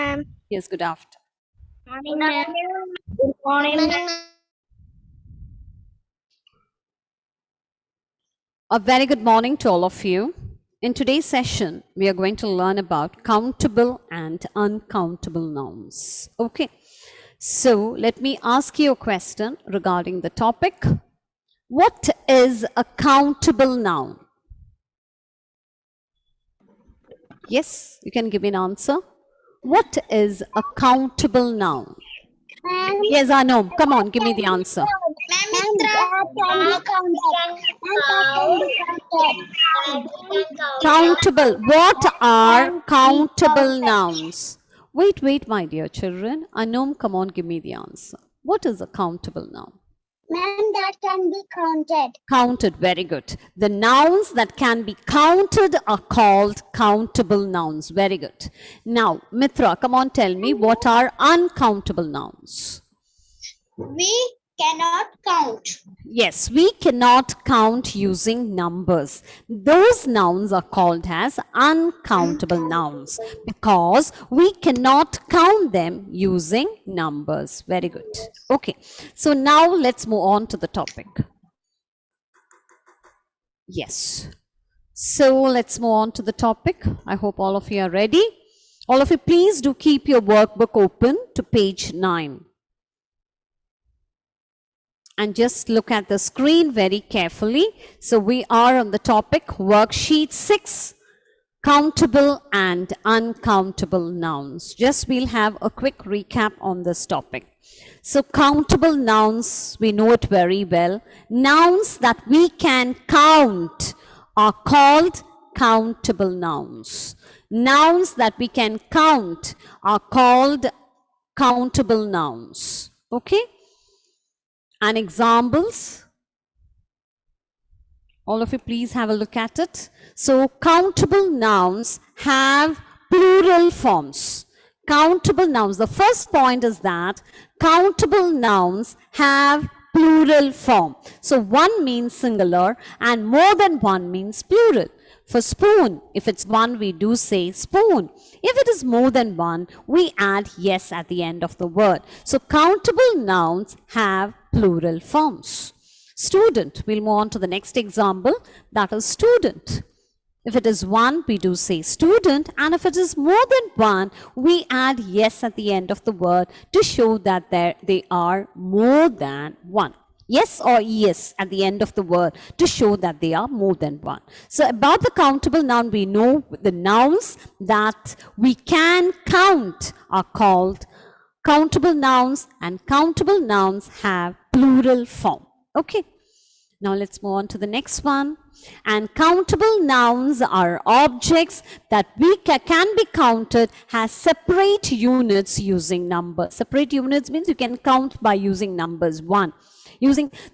ma'am. Yes, good afternoon. Morning, ma'am. Good morning, ma'am. A very good morning to all of you. In today's session, we are going to learn about countable and uncountable nouns. Okay, so let me ask you a question regarding the topic. What is a countable noun? Yes, you can give me an answer. What is a countable noun? Yes, Anum, come on, give me the answer. Countable. What are countable nouns? Wait, my dear children. Anum, come on, give me the answer. What is a countable noun? Ma'am, that can be counted. Counted, very good. The nouns that can be counted are called countable nouns. Very good. Now, Mitra, come on, tell me what are uncountable nouns? We cannot count. Yes, we cannot count using numbers. Those nouns are called as uncountable nouns because we cannot count them using numbers. Very good. Okay, so now let's move on to the topic. Yes. So let's move on to the topic. I hope all of you are ready. All of you, please do keep your workbook open to page 9. And just look at the screen very carefully. So we are on the topic worksheet 6, countable and uncountable nouns. Just we'll have a quick recap on this topic. So countable nouns, we know it very well. Nouns that we can count are called countable nouns. Nouns that we can count are called countable nouns. Okay? And examples, all of you please have a look at it. So countable nouns have plural forms. Countable nouns, the first point is that countable nouns have plural form. So one means singular and more than one means plural. For spoon, if it's one, we do say spoon. If it is more than one, we add yes at the end of the word. So countable nouns have plural forms. Student, we'll move on to the next example, that is student. If it is one, we do say student, and if it is more than one, we add yes at the end of the word to show that they are more than one. Yes or yes at the end of the word to show that they are more than one. So about the countable noun, we know the nouns that we can count are called countable nouns, and countable nouns have plural form. Okay. Now let's move on to the next one. And countable nouns are objects that can be counted as separate units using numbers. Separate units means you can count by using numbers 1.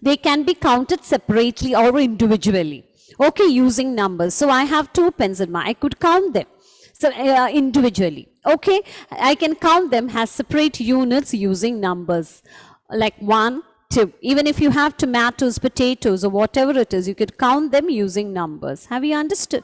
They can be counted separately or individually. Okay, using numbers. So I have 2 pens in my, I could count them. So individually. Okay, I can count them as separate units using numbers like 1, 2. Even if you have tomatoes, potatoes, or whatever it is, you could count them using numbers. Have you understood?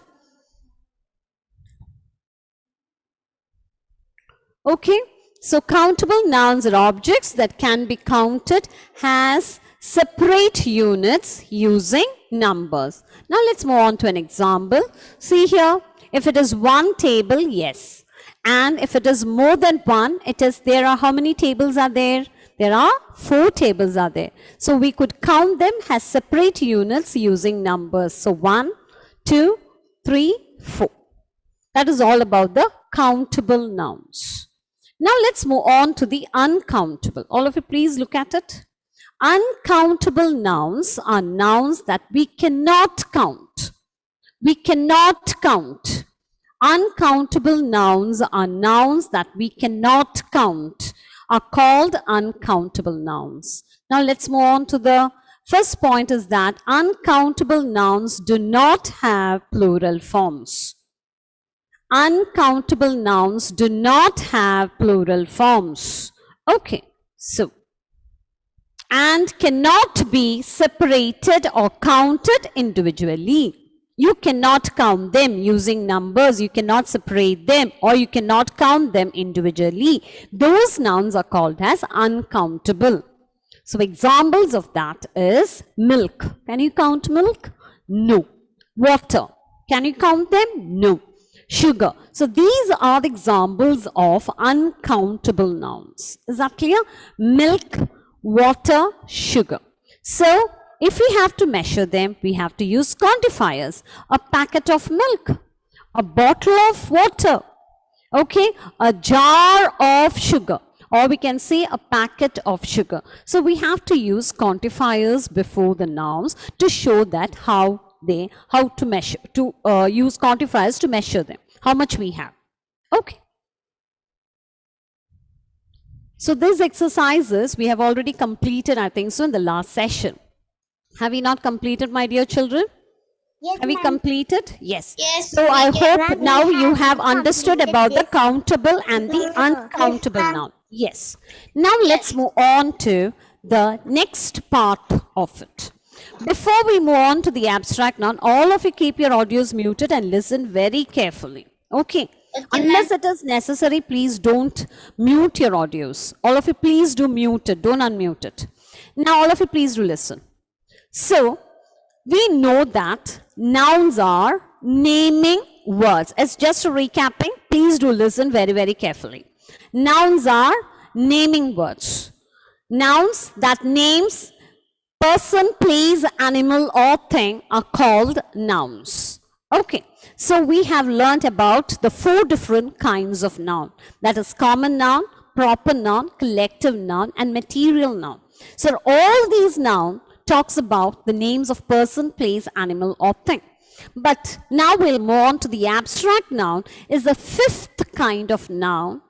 Okay, so countable nouns are objects that can be counted as separate units using numbers. Now let's move on to an example. See here, if it is one table, yes. And if it is more than one, there are how many tables are there? There are 4 tables are there. So we could count them as separate units using numbers. So 1, 2, 3, 4. That is all about the countable nouns. Now let's move on to the uncountable. All of you please look at it. Uncountable nouns are nouns that we cannot count. We cannot count. Uncountable nouns are nouns that we cannot count, are called uncountable nouns. Now let's move on to the first point is that uncountable nouns do not have plural forms. Uncountable nouns do not have plural forms. Okay, so and cannot be separated or counted individually. You cannot count them using numbers. You cannot separate them, or you cannot count them individually. Those nouns are called as uncountable. So examples of that is milk. Can you count milk? No. Water. Can you count them? No. Sugar. So these are the examples of uncountable nouns. Is that clear? Milk, water, sugar. So if we have to measure them, we have to use quantifiers. A packet of milk, a bottle of water, okay, a jar of sugar, or we can say a packet of sugar. So we have to use quantifiers before the nouns to show that how to measure, to use quantifiers to measure them, how much we have. Okay. So these exercises we have already completed, I think so, in the last session. Have we not completed, my dear children? Yes, Have we ma'am. completed? Yes. Yes. So I Yes, hope ma'am, now we you have have understood completed about the this. countable and the Yes, uncountable ma'am. noun. Yes. Now let's move on to the next part of it. Before we move on to the abstract noun, all of you keep your audios muted and listen very carefully. Okay. Okay, Unless it is necessary, please don't mute your audios. All of you please do mute it, don't unmute it. Now all of you please do listen. So we know that nouns are naming words. It's just a recapping. Please do listen very, very carefully. Nouns are naming words. Nouns that names person, place, animal, or thing are called nouns. Okay, so we have learnt about the 4 different kinds of noun. That is common noun, proper noun, collective noun, and material noun. So all these nouns talks about the names of person, place, animal, or thing. But now we'll move on to the abstract noun, is the 5th kind of noun,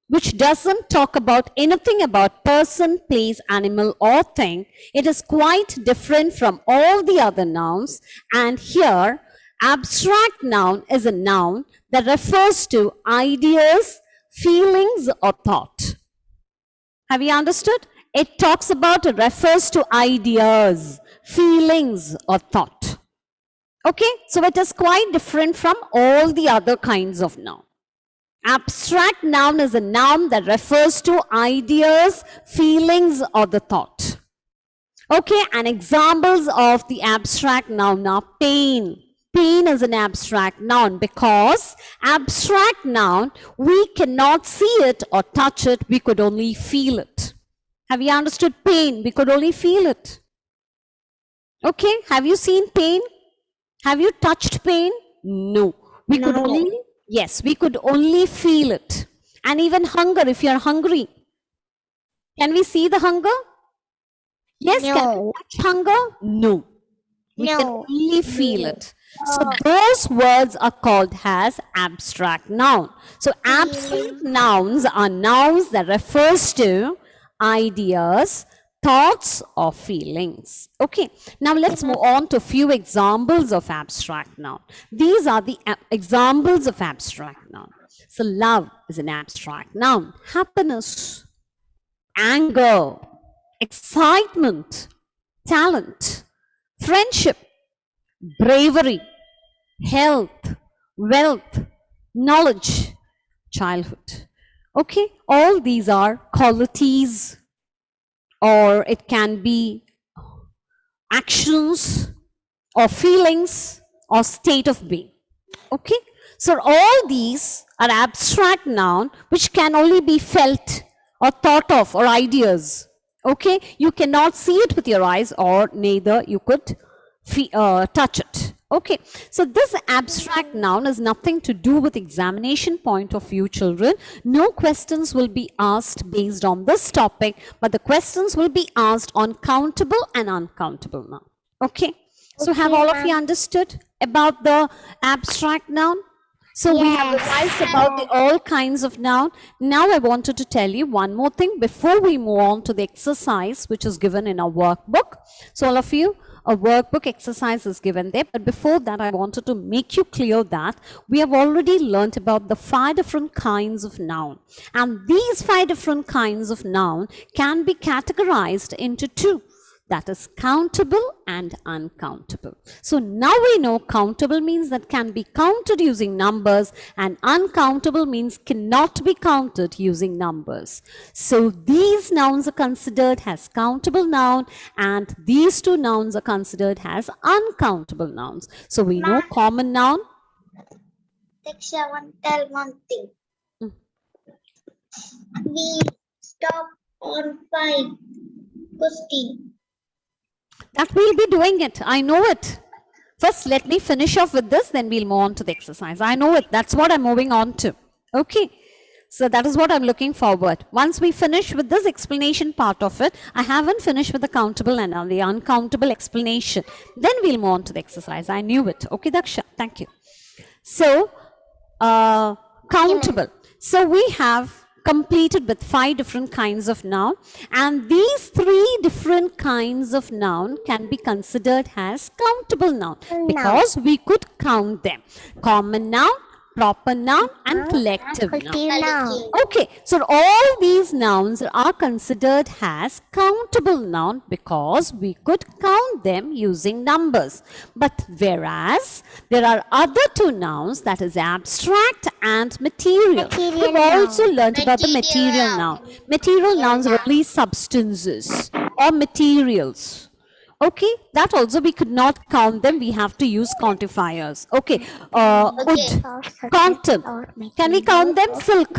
which doesn't talk about anything about person, place, animal, or thing. It is quite different from all the other nouns. And here, abstract noun is a noun that refers to ideas, feelings, or thought. Have you understood? It talks about, it refers to ideas, feelings, or thought. Okay, so it is quite different from all the other kinds of noun. Abstract noun is a noun that refers to ideas, feelings, or the thought. Okay, and examples of the abstract noun are pain. Pain is an abstract noun because abstract noun, we cannot see it or touch it, we could only feel it. Have you understood pain? We could only feel it. Okay, have you seen pain? Have you touched pain? No. We could only, yes, we could only feel it. And even hunger, if you're hungry, can we see the hunger? Yes, can we No. touch hunger? No. We can No. only feel it. So those words are called as abstract noun. So abstract nouns are nouns that refers to ideas, thoughts, or feelings. Okay, now let's move on to a few examples of abstract noun. These are the examples of abstract noun. So love is an abstract noun. Happiness, anger, excitement, talent, friendship, bravery, health, wealth, knowledge, childhood. Okay, all these are qualities, or it can be actions or feelings or state of being. Okay, so all these are abstract noun which can only be felt or thought of, or ideas. Okay, you cannot see it with your eyes, or neither you could touch it. Okay, so this abstract noun has nothing to do with examination point of view, children. No questions will be asked based on this topic, but the questions will be asked on countable and uncountable noun. Okay, so have all of you understood about the abstract noun? So we have revised about the all kinds of noun. Now I wanted to tell you one more thing before we move on to the exercise which is given in our workbook. So all of you, a workbook exercise is given there. But before that, I wanted to make you clear that we have already learnt about the 5 different kinds of noun. And these 5 different kinds of noun can be categorized into 2. That is countable and uncountable. So now we know countable means that can be counted using numbers, and uncountable means cannot be counted using numbers. So these nouns are considered as countable noun, and these two nouns are considered as uncountable nouns. So we know common noun. Section tell one thing. Mm. We stop on 5 question. That we'll be doing it. I know it. First, let me finish off with this, then we'll move on to the exercise. I know it. That's what I'm moving on to. Okay. So that is what I'm looking forward. Once we finish with this explanation part of it, I haven't finished with the countable and the uncountable explanation. Then we'll move on to the exercise. I knew it. Okay, Daksha. Thank you. So, countable. So we have completed with 5 different kinds of noun, and these 3 different kinds of noun can be considered as countable noun because we could count them. Common noun, proper noun, and collective noun. Okay, so all these nouns are considered as countable noun because we could count them using numbers. But whereas there are other 2 nouns, that is abstract and material. We've also learnt about the material noun. Material nouns are only substances or materials. Okay, that also we could not count them. We have to use quantifiers. Okay, wood, cotton. Can we count them? Silk,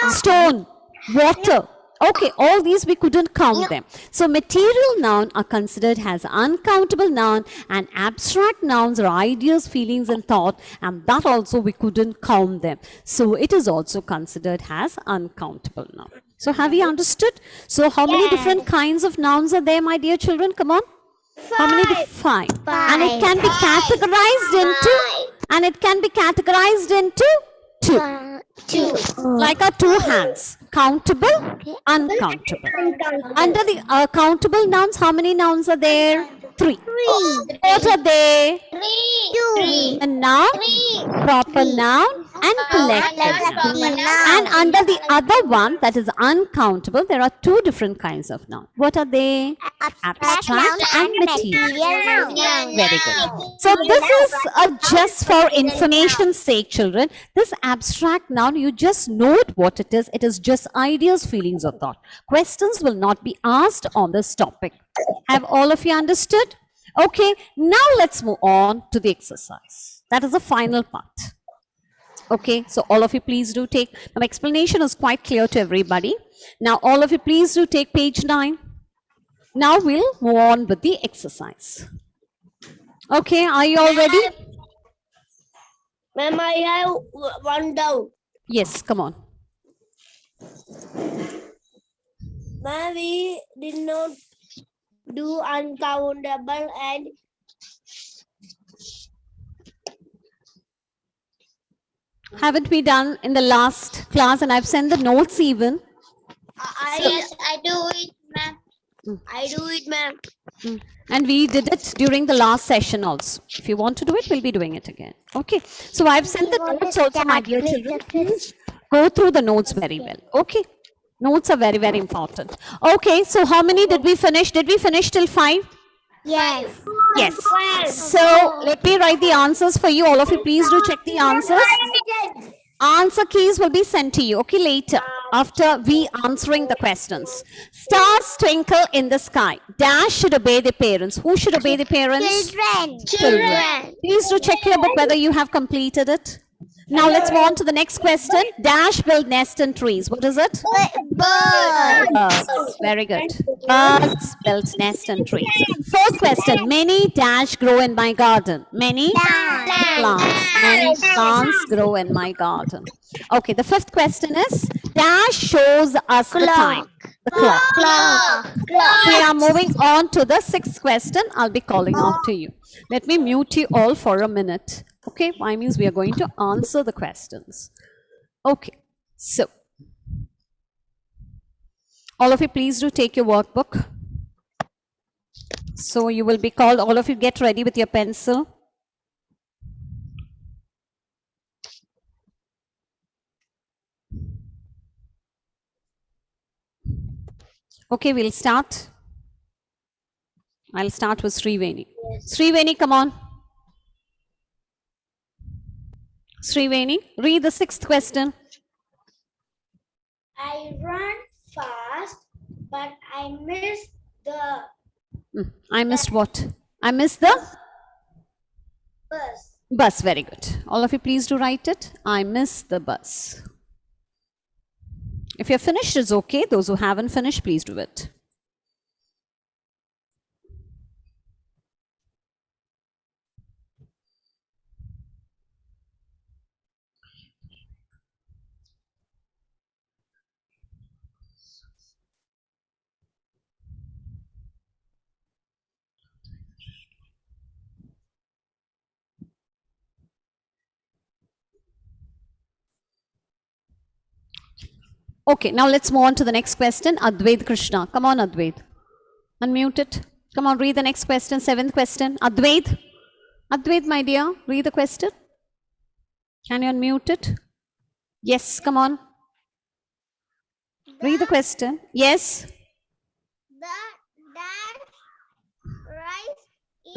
stone, water. Okay, all these we couldn't count them. So material noun are considered as uncountable noun, and abstract nouns are ideas, feelings, and thought, and that also we couldn't count them. So it is also considered as uncountable noun. So have you understood? So how many different kinds of nouns are there, my dear children? Come on. How many? 5. And it can be categorized into 2. Like our 2 hands. Countable, uncountable. Under the countable nouns, how many nouns are there? 3. What are they? 3. A noun, proper noun, and collective noun. And under the other one, that is uncountable, there are 2 different kinds of noun. What are they? Abstract and material. Very good. So this is just for information's sake, children. This abstract noun, you just know it what it is. It is just ideas, feelings, or thought. Questions will not be asked on this topic. Have all of you understood? Okay, now let's move on to the exercise. That is the final part. Okay, so all of you please do take, my explanation is quite clear to everybody. Now all of you please do take page 9. Now we'll move on with the exercise. Okay, are you all ready? Ma'am, I have one doubt. Yes, come on. Ma'am, we did not do uncountable and Haven't we done in the last class? And I've sent the notes even. Yes, I do it, ma'am. I do it, ma'am. And we did it during the last session also. If you want to do it, we'll be doing it again. Okay. So I've sent the notes also, my dear children. Please go through the notes very well. Okay. Notes are very, very important. Okay. So how many did we finish? Did we finish till 5? Yes. Yes. So let me write the answers for you. All of you, please do check the answers. Answer keys will be sent to you, okay, later, after we answering the questions. Stars twinkle in the sky. Dash should obey the parents. Who should obey the parents? Children. Please do check your book whether you have completed it. Now let's move on to the next question. Dash build nest in trees. What is it? Birds. Very good. Birds build nest in trees. 4th question. Many dash grow in my garden. Many plants. Many plants grow in my garden. Okay, the 5th question is dash shows us the time. The clock. We are moving on to the 6th question. I'll be calling out to you. Let me mute you all for a minute. Okay, I means we are going to answer the questions. Okay, so all of you please do take your workbook. So you will be called, all of you get ready with your pencil. Okay, we'll start. I'll start with Sriveni. Yes. Sriveni, come on. Sriveni, read the 6th question. I run fast, but I missed the I missed what? I missed the bus. bus. Very good. All of you, please do write it. I missed the bus. If you're finished, it's okay. Those who haven't finished, please do it. Okay, now let's move on to the next question. Advait Krishna. Come on, Advait. Unmute it. Come on, read the next question. 7th question. Advait. Advait, my dear, read the question. Can you unmute it? Yes, come on. Read the question. Yes. The dash rise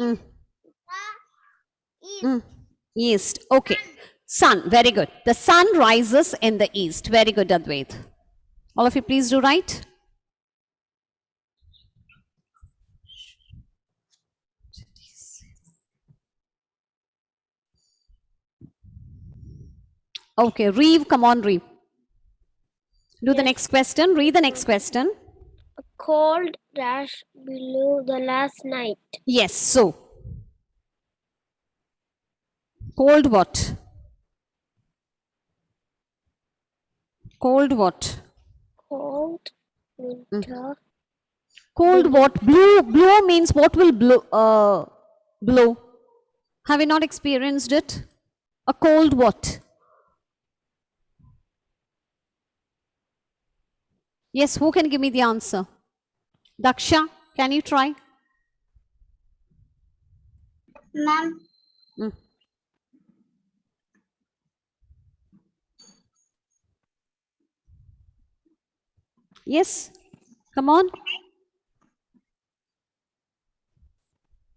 Mm. in the east. East. Okay. Sun. Very good. The sun rises in the east. Very good, Advait. All of you, please do write. Okay, Reeve, come on, Reeve. Do the next question. Read the next question. A cold dash below the last night. Yes, so. Cold what? Cold what? Cold winter. Cold what? Blue. Blow means what will blow? Blow. Have you not experienced it? A cold what? Yes, who can give me the answer? Daksha, can you try? Ma'am. Yes, come on.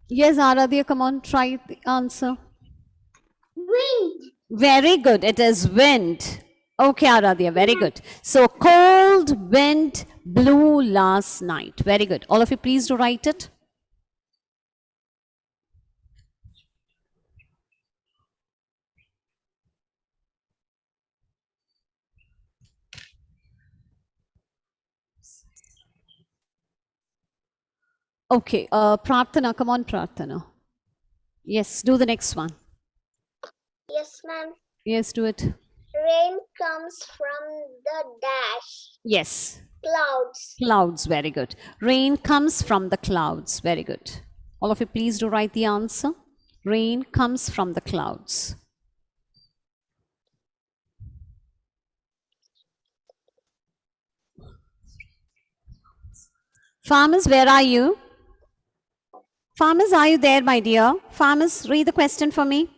Yes, Aradhya, come on, try the answer. Wind. Very good, it is wind. Okay, Aradhya, very good. So, cold wind blew last night. Very good. All of you, please do write it. Okay, Prarthana, come on, Prarthana. Yes, do the next one. Yes, ma'am. Yes, do it. Rain comes from the dash. Yes, Clouds. clouds, very good. Rain comes from the clouds, very good. All of you, please do write the answer. Rain comes from the clouds. Farmers, where are you? Farmers, are you there, my dear? Farmers, read the question for me.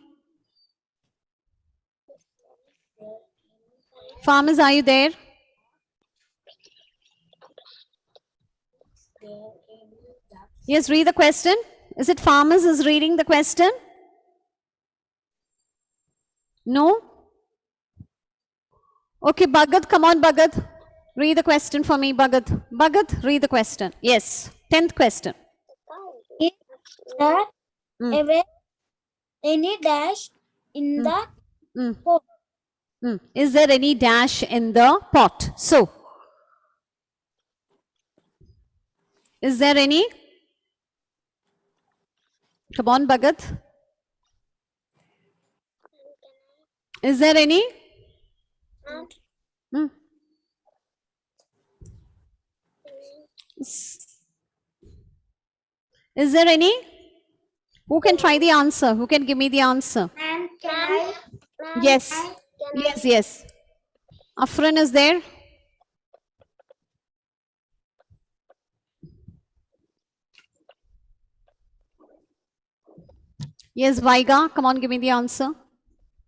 Farmers, are you there? Yes, read the question. Is it farmers is reading the question? No? Okay, Bhagat, come on, Bhagat. Read the question for me, Bhagat. Bhagat, read the question. Yes, 10th question. Is there Mm. ever any dash in the Mm. pot? Is there any dash in the pot? So, is there any? Come on, Bhagat. Is there any? Hmm. Is there any? Who can try the answer? Who can give me the answer? And can I? Yes. Yes, yes. Afran is there? Yes, Vaiga, come on, give me the answer.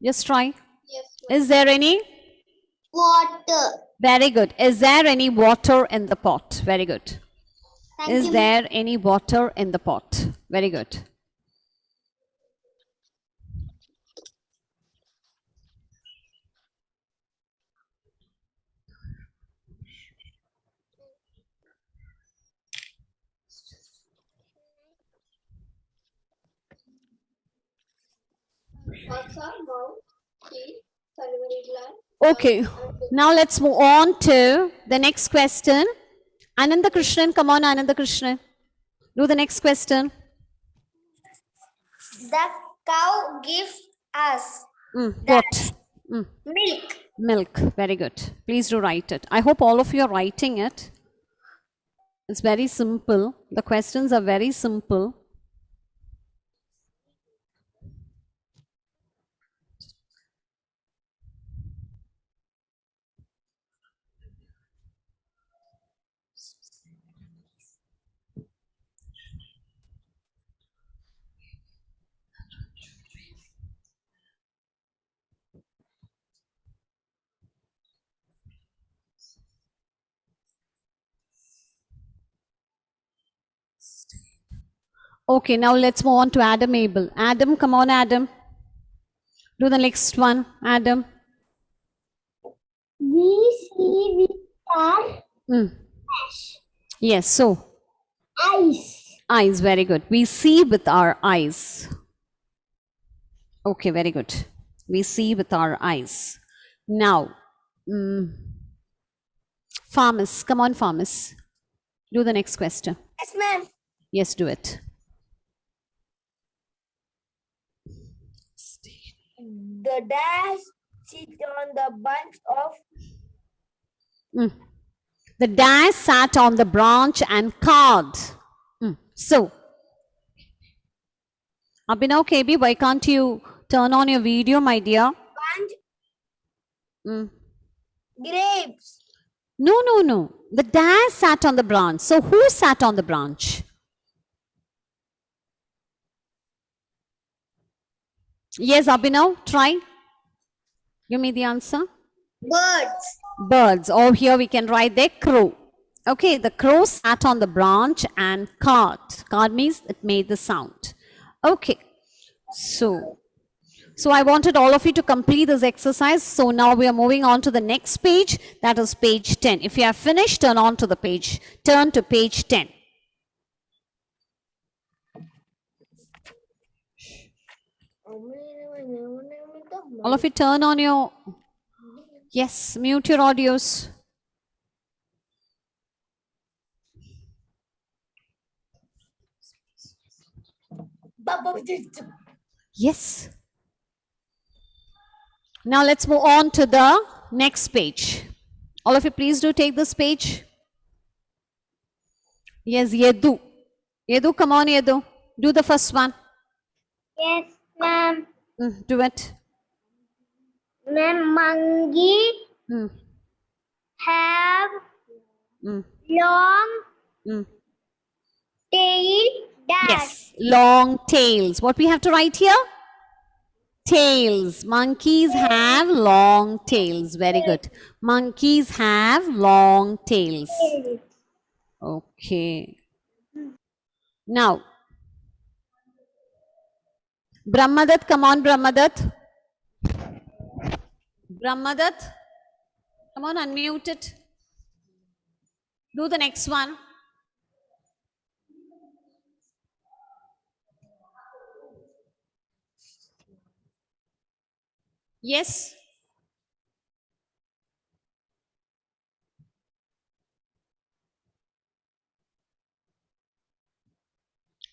Just try. Yes. Is there any? Water. Very good. Is there any water in the pot? Very good. Thank Is you, there any water in the pot? Very good. Okay, now let's move on to the next question. Ananda Krishnan, come on, Ananda Krishnan. Do the next question. The cow gives us What? milk. Milk. Very good. Please do write it. I hope all of you are writing it. It's very simple. The questions are very simple. Okay, now let's move on to Adam Abel. Adam, come on, Adam. Do the next one, Adam. We see with our Yes, so eyes. eyes, very good. We see with our eyes. Okay, very good. We see with our eyes. Now, Farmers, come on, Farmers. Do the next question. Yes, ma'am. Yes, do it. The dash sit on the bunch of The dash sat on the branch and cawed. So, Abhinav KB, why can't you turn on your video, my dear? bunch grapes. No, no, no. The dash sat on the branch. So, who sat on the branch? Yes, Abhinav, try. Give me the answer. Birds. Birds. Oh, here we can write there crow. Okay, the crow sat on the branch and cawed. Cawed means it made the sound. Okay, so I wanted all of you to complete this exercise. So now we are moving on to the next page. That is page 10. If you have finished, turn to page 10. All of you turn on your, yes, mute your audios. Yes. Now let's move on to the next page. All of you please do take this page. Yes, Yedu. Yedu, come on, Yedu. Do the first one. Yes, ma'am. Do it. Ma'am, monkey have long tail dash. Yes, long tails. What we have to write here? Tails. Monkeys have long tails. Very good. Monkeys have long tails. Okay. Now, Brahmadat, come on, Brahmadat. Brahmadat, come on, unmute it. Do the next one. Yes.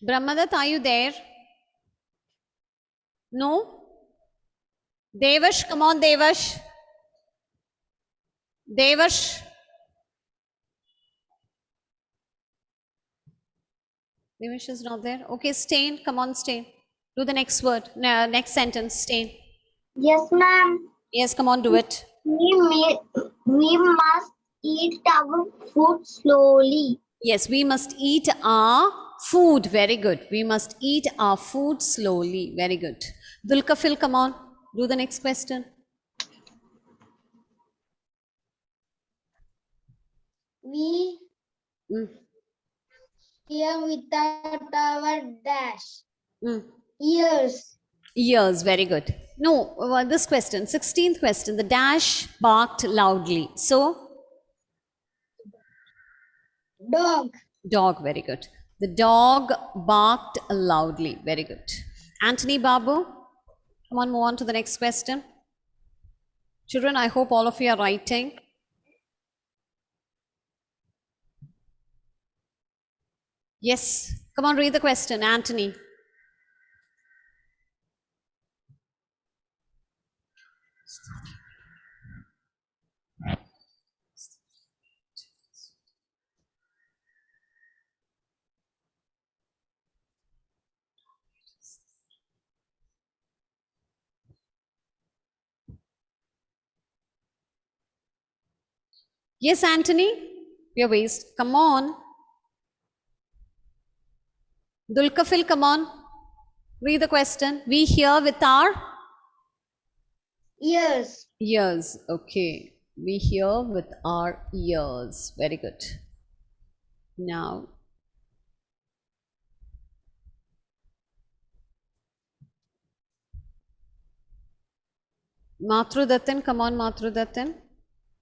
Brahmadat, are you there? No? Devash, come on, Devash. Devash. Devash is not there. Okay, Stain, come on, Stain. Do the next word, next sentence, Stain. Yes, ma'am. Yes, come on, do it. We must eat our food slowly. Yes, we must eat our food. Very good. We must eat our food slowly. Very good. Dulkafil, come on. Do the next question. We Here without our dash. Mm. Ears. Ears, very good. No, this question, 16th question, the dash barked loudly. So, Dog. dog, very good. The dog barked loudly, very good. Anthony Babu, come on, move on to the next question. Children, I hope all of you are writing. Yes, come on, read the question, Anthony. Yes, Anthony, you're waste. Come on. Dulkafil, come on. Read the question. We hear with our Ears. ears. Okay. We hear with our ears. Very good. Now, Matrudattan, come on, Matrudattan.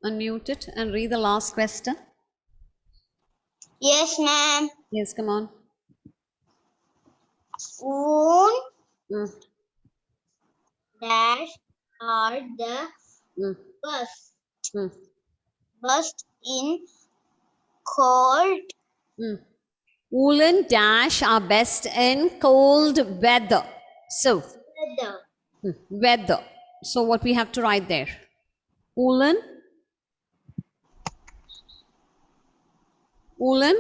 Unmute it and read the last question. Yes, ma'am. Yes, come on. Woon Mm, dash are the mm, mm, bust in cold mm. Woolen dash are best in cold weather. So, weather. weather. So, what we have to write there? Woolen. Woolen.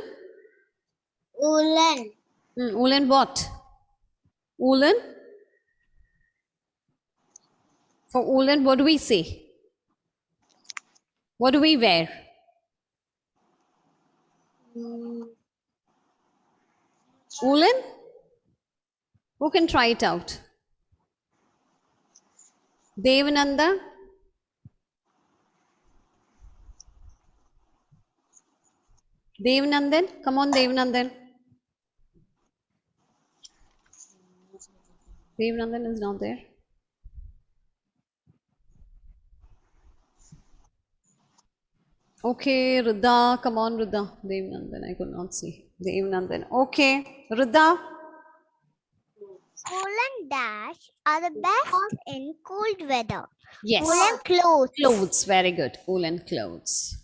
Woolen. Woolen what? Woolen. For woolen, what do we say? What do we wear? Woolen? Who can try it out? Devananda? Devanandan? Come on, Devanandan. Devanandan is not there. Okay, Ruda. Come on, Ruda. Devanandan, I could not see. Devanandan. Okay, Ruda. Woolen dash are the best in cold weather. Yes. Woolen clothes. Clothes, very good. Woolen clothes.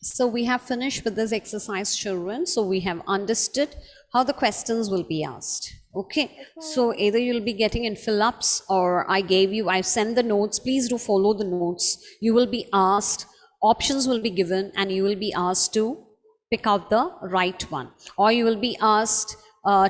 So we have finished with this exercise, children. So we have understood how the questions will be asked. Okay. So either you'll be getting in fill-ups or I've sent the notes. Please do follow the notes. You will be asked, options will be given and you will be asked to pick out the right one. Or you will be asked,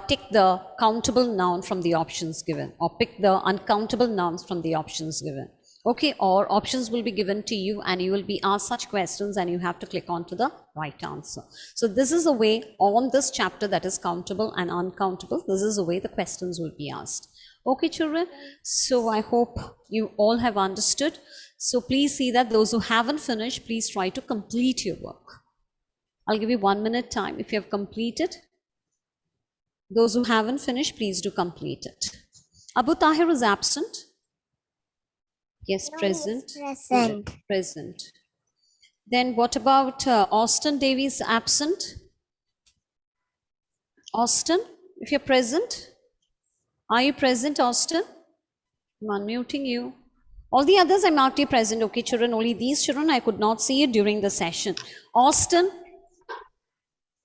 tick the countable noun from the options given or pick the uncountable nouns from the options given. Okay, or options will be given to you and you will be asked such questions and you have to click on to the right answer. So this is the way on this chapter that is countable and uncountable. This is the way the questions will be asked. Okay, children. So I hope you all have understood. So please see that those who haven't finished, please try to complete your work. I'll give you 1 minute time. If you have completed, those who haven't finished, please do complete it. Abu Tahir is absent. Yes, present. Present. Present. Then what about Austin Davies absent? Austin, if you're present, are you present, Austin? I'm unmuting you. All the others I marked you present. Okay, children, only these children I could not see you during the session. Austin?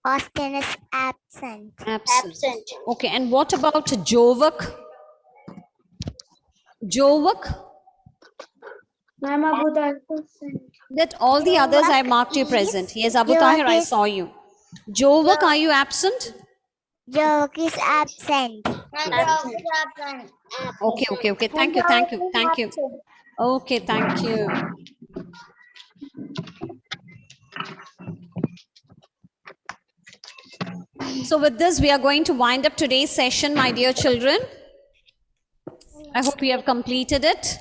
Austin is absent. Absent. Okay, and what about Jovak? Jovak? Ma'am, Abu Tahir. That all the others I marked you present. Yes, Abu Tahir, I saw you. Jovak, are you absent? Joke is absent. Okay. Thank you. Okay, thank you. So with this, we are going to wind up today's session, my dear children. I hope you have completed it.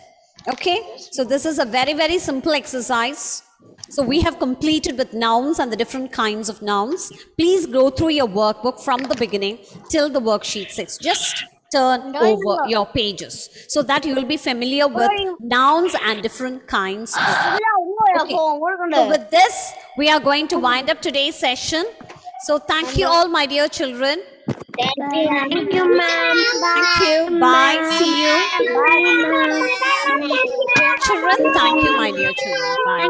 Okay, so this is a very, very simple exercise. So we have completed with nouns and the different kinds of nouns. Please go through your workbook from the beginning till the worksheet 6. Just turn over your pages so that you will be familiar with nouns and different kinds of. Okay. So with this, we are going to wind up today's session. So thank you all, my dear children. Thank you, ma'am. Thank you. Bye. See you. Bye, ma'am. Children, thank you, my dear children. Bye.